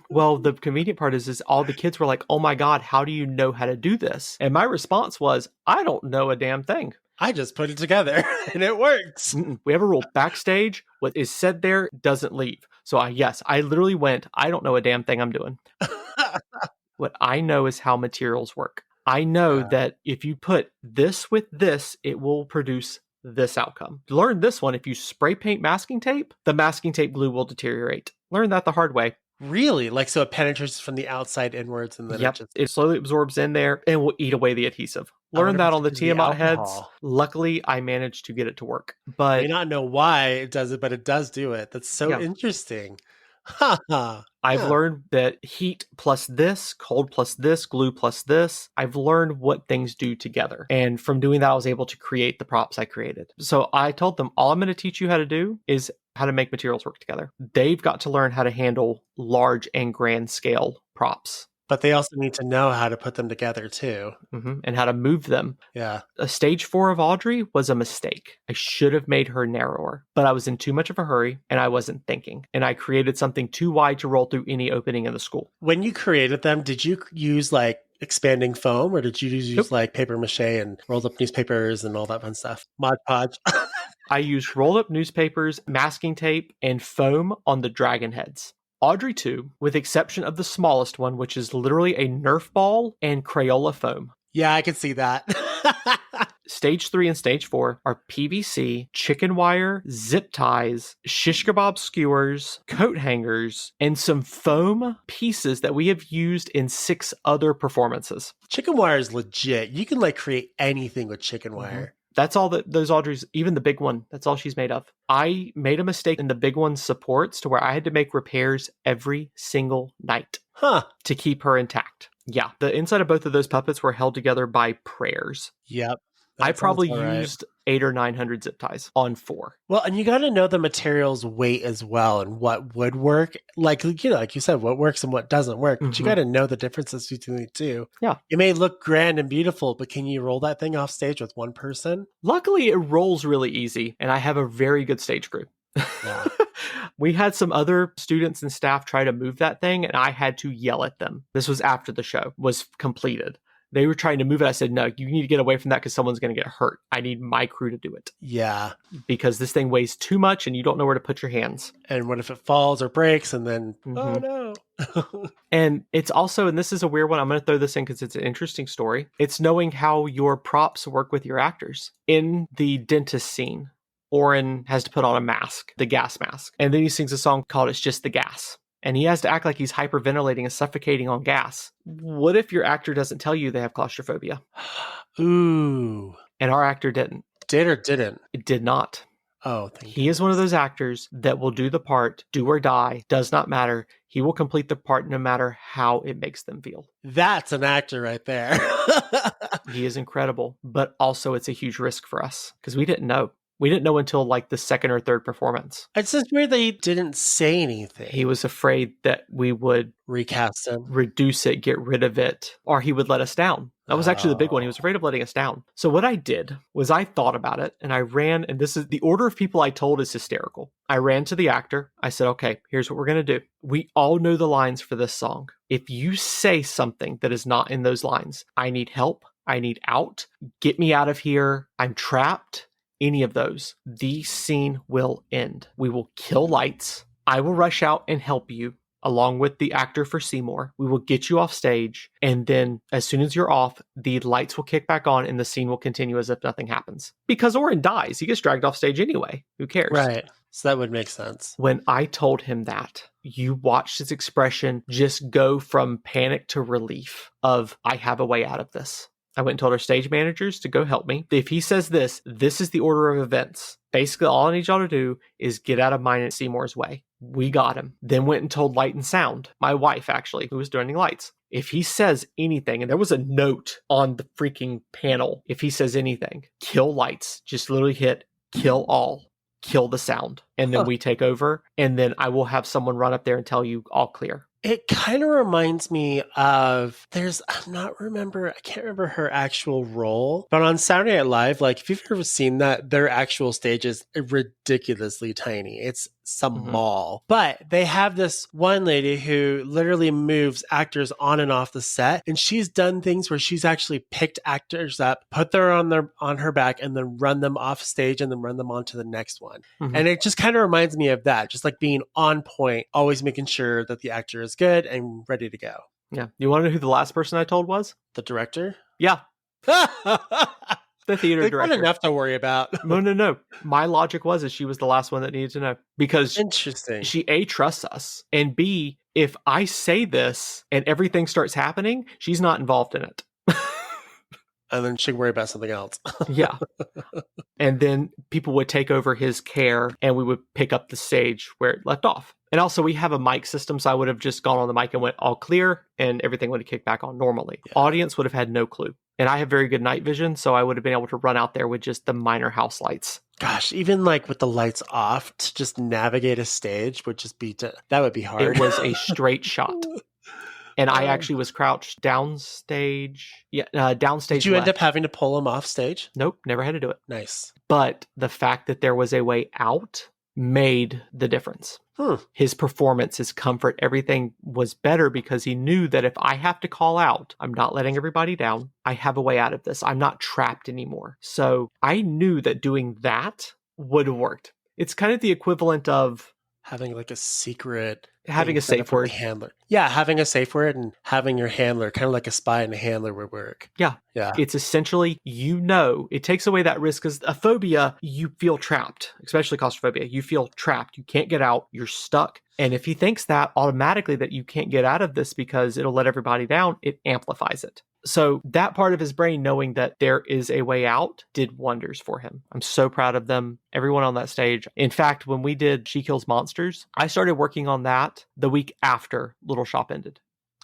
Well, the convenient part is all the kids were like, "Oh my God, how do you know how to do this?" And my response was, "I don't know a damn thing. I just put it together and it works." We have a rule backstage. What is said there doesn't leave. So I literally went, "I don't know a damn thing I'm doing." What I know is how materials work. I know that if you put this with this, it will produce this outcome. Learn this one. If you spray paint masking tape, the masking tape glue will deteriorate. Learn that the hard way. Really? Like, so it penetrates from the outside inwards and then it slowly absorbs in there and will eat away the adhesive. Learn that on the Tiamat heads. Luckily, I managed to get it to work. But I may not know why it does it, but it does do it. That's so interesting. I've learned that heat plus this, cold plus this, glue plus this. I've learned what things do together. And from doing that, I was able to create the props I created. So I told them, all I'm going to teach you how to do is how to make materials work together. They've got to learn how to handle large and grand scale props. But they also need to know how to put them together too. And how to move them. Yeah. A stage 4 of Audrey was a mistake. I should have made her narrower, but I was in too much of a hurry and I wasn't thinking. And I created something too wide to roll through any opening in the school. When you created them, did you use like expanding foam or did you use like paper mache and rolled up newspapers and all that fun stuff? Mod Podge. I used rolled up newspapers, masking tape, and foam on the dragon heads. Audrey 2, with exception of the smallest one, which is literally a Nerf ball and Crayola foam. Yeah, I can see that. Stage 3 and Stage 4 are PVC, chicken wire, zip ties, shish kebab skewers, coat hangers, and some foam pieces that we have used in 6 other performances. Chicken wire is legit. You can like create anything with chicken wire. That's all that those Audreys, even the big one, that's all she's made of. I made a mistake in the big one's supports to where I had to make repairs every single night to keep her intact. Yeah, the inside of both of those puppets were held together by prayers. Yep. I probably used 800 or 900 zip ties on 4. Well, and you got to know the material's weight as well and what would work. Like, you know, like you said, what works and what doesn't work. But you got to know the differences between the two. Yeah. It may look grand and beautiful, but can you roll that thing off stage with one person? Luckily, it rolls really easy, and I have a very good stage crew. Yeah. We had some other students and staff try to move that thing, and I had to yell at them. This was after the show was completed. They were trying to move it. I said, no, you need to get away from that because someone's going to get hurt. I need my crew to do it. Yeah. Because this thing weighs too much and you don't know where to put your hands. And what if it falls or breaks and then, oh no. And it's also, and this is a weird one, I'm going to throw this in because it's an interesting story. It's knowing how your props work with your actors. In the dentist scene, Oren has to put on a mask, the gas mask. And then he sings a song called It's Just the Gas. And he has to act like he's hyperventilating and suffocating on gas. What if your actor doesn't tell you they have claustrophobia? Ooh. And our actor didn't. Did or didn't? It did not. Oh, he is one of those actors that will do the part, do or die, does not matter. He will complete the part no matter how it makes them feel. That's an actor right there. He is incredible, but also it's a huge risk for us because we didn't know. We didn't know until like the second or third performance. It's just weird that he didn't say anything. He was afraid that we would recast him, reduce it, get rid of it, or he would let us down. That was actually the big one. He was afraid of letting us down. So what I did was I thought about it and I ran, and this is the order of people I told is hysterical. I ran to the actor. I said, okay, here's what we're going to do. We all know the lines for this song. If you say something that is not in those lines, I need help. I need out. Get me out of here. I'm trapped. Any of those, the scene will end. We will kill lights. I will rush out and help you along with the actor for Seymour. We will get you off stage. And then as soon as you're off, the lights will kick back on and the scene will continue as if nothing happens. Because Oren dies. He gets dragged off stage anyway. Who cares? Right. So that would make sense. When I told him that, you watched his expression just go from panic to relief of, I have a way out of this. I went and told our stage managers to go help me. If he says this is the order of events. Basically, all I need y'all to do is get out of mine and Seymour's way. We got him. Then went and told Light and Sound, my wife actually, who was doing lights. If he says anything, and there was a note on the freaking panel, if he says anything, kill lights. Just literally hit kill all. Kill the sound. And then we take over. And then I will have someone run up there and tell you all clear. It kind of reminds me of I can't remember her actual role, but on Saturday Night Live, like if you've ever seen that, their actual stage is ridiculously tiny. It's small, but they have this one lady who literally moves actors on and off the set. And she's done things where she's actually picked actors up, put them on her back and then run them off stage and then run them on to the next one. And it just kind of reminds me of that, just like being on point, always making sure that the actor is good and ready to go. Yeah. You want to know who the last person I told was? The director? Yeah. The theater They've got director. enough to worry about. No. My logic was she was the last one that needed to know because Interesting. she A, trusts us, and B, if I say this and everything starts happening, she's not involved in it. And then she can worry about something else. Yeah. And then people would take over his care and we would pick up the stage where it left off. And also we have a mic system, so I would have just gone on the mic and went all clear and everything would have kicked back on normally. Yeah. Audience would have had no clue. And I have very good night vision, so I would have been able to run out there with just the minor house lights. Gosh, even like with the lights off, to just navigate a stage would just be, that would be hard. It was a straight shot. And I actually was crouched downstage. Yeah, downstage. Did you end up having to pull him off stage? Nope, never had to do it. Nice. But the fact that there was a way out made the difference. His performance, his comfort, everything was better because he knew that if I have to call out, I'm not letting everybody down. I have a way out of this. I'm not trapped anymore. So I knew that doing that would have worked. It's kind of the equivalent of having like a secret, having a safe word handler. Yeah, having a safe word and having your handler, kind of like a spy and a handler would work. Yeah. It's essentially, it takes away that risk because a phobia, you feel trapped, especially claustrophobia. You feel trapped. You can't get out. You're stuck. And if he thinks that automatically that you can't get out of this because it'll let everybody down, it amplifies it. So that part of his brain, knowing that there is a way out, did wonders for him. I'm so proud of them, everyone on that stage. In fact, when we did She Kills Monsters, I started working on that the week after Little Shop ended.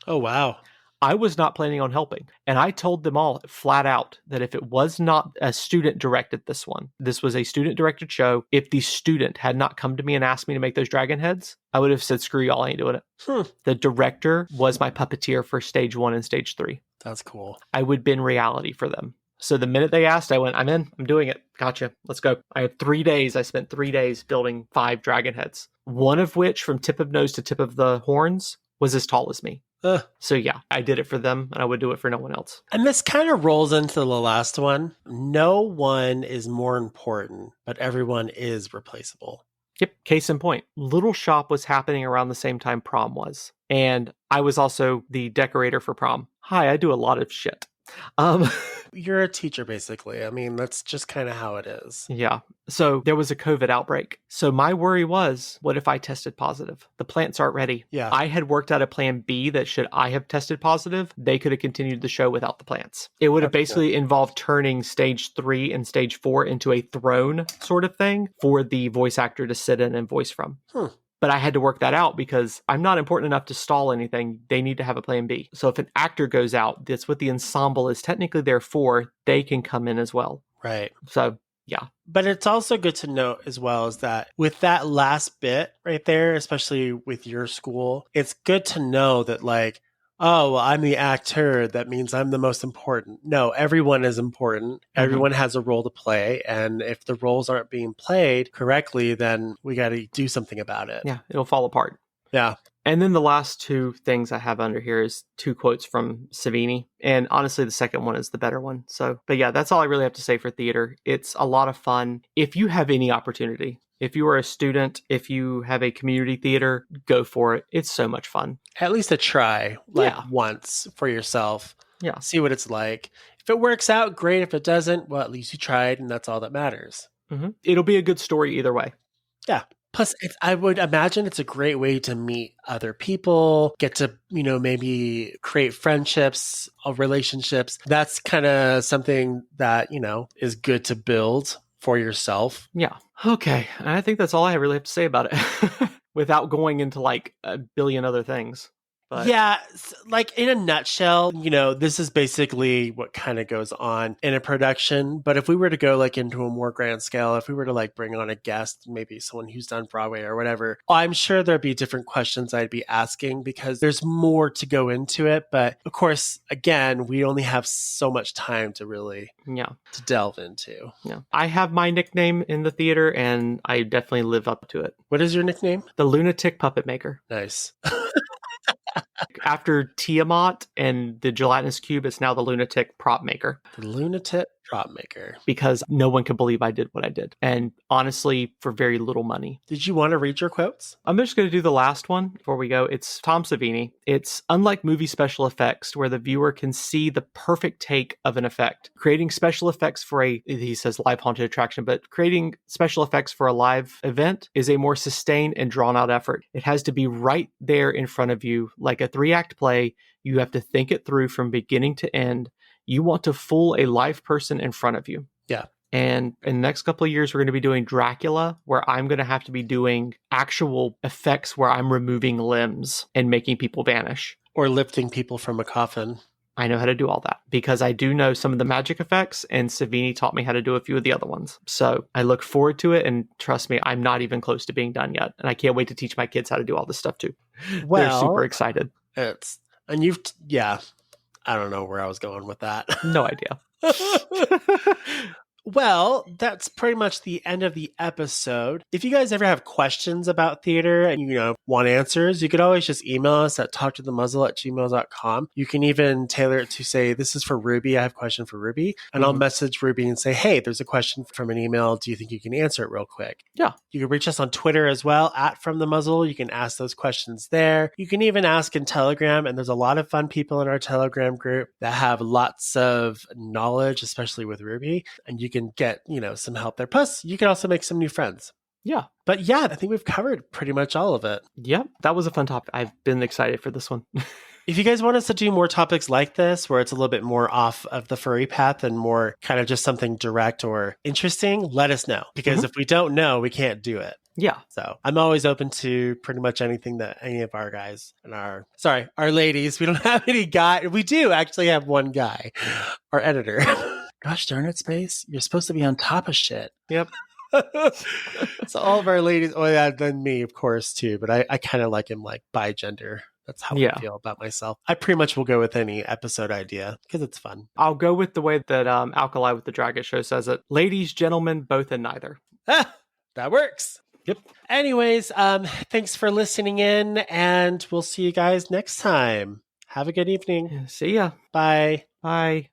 Oh, wow. I was not planning on helping. And I told them all flat out that if it was not a student directed this one, this was a student directed show. If the student had not come to me and asked me to make those dragon heads, I would have said, screw y'all, I ain't doing it. The director was my puppeteer for stage 1 and stage 3. That's cool. I would bend reality for them. So the minute they asked, I went, I'm in, I'm doing it. Gotcha. Let's go. I had 3 days. I spent 3 days building 5 dragon heads. One of which, from tip of nose to tip of the horns, was as tall as me. So yeah, I did it for them and I would do it for no one else. And this kind of rolls into the last one. No one is more important, but everyone is replaceable. Yep. Case in point, Little Shop was happening around the same time prom was. And I was also the decorator for prom. Hi, I do a lot of shit. You're a teacher, basically. I mean, that's just kind of how it is. Yeah. So there was a COVID outbreak. So my worry was, what if I tested positive? The plants aren't ready. Yeah. I had worked out a plan B that should I have tested positive, they could have continued the show without the plants. It would have basically involved turning stage 3 and stage 4 into a throne sort of thing for the voice actor to sit in and voice from. But I had to work that out because I'm not important enough to stall anything. They need to have a plan B. So if an actor goes out, that's what the ensemble is technically there for. They can come in as well. Right. So, yeah. But it's also good to note as well is that with that last bit right there, especially with your school, it's good to know that like, oh, well, I'm the actor. That means I'm the most important. No, everyone is important. Everyone has a role to play. And if the roles aren't being played correctly, then we got to do something about it. Yeah, it'll fall apart. Yeah. And then the last 2 things I have under here is 2 quotes from Savini. And honestly, the second one is the better one. So, but yeah, that's all I really have to say for theater. It's a lot of fun. If you have any opportunity, if you are a student, if you have a community theater, go for it. It's so much fun. At least a try, once for yourself. Yeah. See what it's like. If it works out, great. If it doesn't, well, at least you tried, and that's all that matters. It'll be a good story either way. Yeah. Plus, I would imagine it's a great way to meet other people, get to, maybe create friendships, relationships. That's kind of something that, is good to build for yourself. Yeah. Okay. I think that's all I really have to say about it without going into like a billion other things. But yeah, like in a nutshell, this is basically what kind of goes on in a production. But if we were to go like into a more grand scale, if we were to like bring on a guest, maybe someone who's done Broadway or whatever, I'm sure there'd be different questions I'd be asking because there's more to go into it. But of course, again, we only have so much time to really to delve into. Yeah, I have my nickname in the theater and I definitely live up to it. What is your nickname? The Lunatic Puppet Maker. Nice. After Tiamat and the gelatinous cube, it's now the Lunatic Prop Maker. The Lunatic Drop maker. because no one can believe I did what I did. And honestly, for very little money. Did you want to read your quotes? I'm just going to do the last one before we go. It's Tom Savini. It's unlike movie special effects where the viewer can see the perfect take of an effect. Creating special effects for he says live haunted attraction, but creating special effects for a live event is a more sustained and drawn out effort. It has to be right there in front of you. Like a 3-act play, you have to think it through from beginning to end. You want to fool a live person in front of you. Yeah. And in the next couple of years, we're going to be doing Dracula, where I'm going to have to be doing actual effects where I'm removing limbs and making people vanish. Or lifting people from a coffin. I know how to do all that because I do know some of the magic effects, and Savini taught me how to do a few of the other ones. So I look forward to it, and trust me, I'm not even close to being done yet. And I can't wait to teach my kids how to do all this stuff too. Well, they're super excited. I don't know where I was going with that. No idea. Well, that's pretty much the end of the episode. If you guys ever have questions about theater and, want answers, you could always just email us at talktothemuzzle@gmail.com. You can even tailor it to say, this is for Ruby. I have a question for Ruby. And I'll message Ruby and say, hey, there's a question from an email. Do you think you can answer it real quick? Yeah. You can reach us on Twitter as well, @FromTheMuzzle. You can ask those questions there. You can even ask in Telegram. And there's a lot of fun people in our Telegram group that have lots of knowledge, especially with Ruby. And you can get, some help there. Plus, you can also make some new friends. Yeah. But yeah, I think we've covered pretty much all of it. Yep. That was a fun topic. I've been excited for this one. If you guys want us to do more topics like this, where it's a little bit more off of the furry path and more kind of just something direct or interesting, let us know. Because if we don't know, we can't do it. Yeah. So I'm always open to pretty much anything that any of our guys and our ladies, we don't have any guy. We do actually have one guy, our editor. Gosh darn it, Space. You're supposed to be on top of shit. Yep. So all of our ladies, then me, of course, too. But I kind of like him like bi gender. That's how I feel about myself. I pretty much will go with any episode idea because it's fun. I'll go with the way that Alkali with the Dragon Show says it. Ladies, gentlemen, both and neither. That works. Yep. Anyways, thanks for listening in, and we'll see you guys next time. Have a good evening. See ya. Bye. Bye.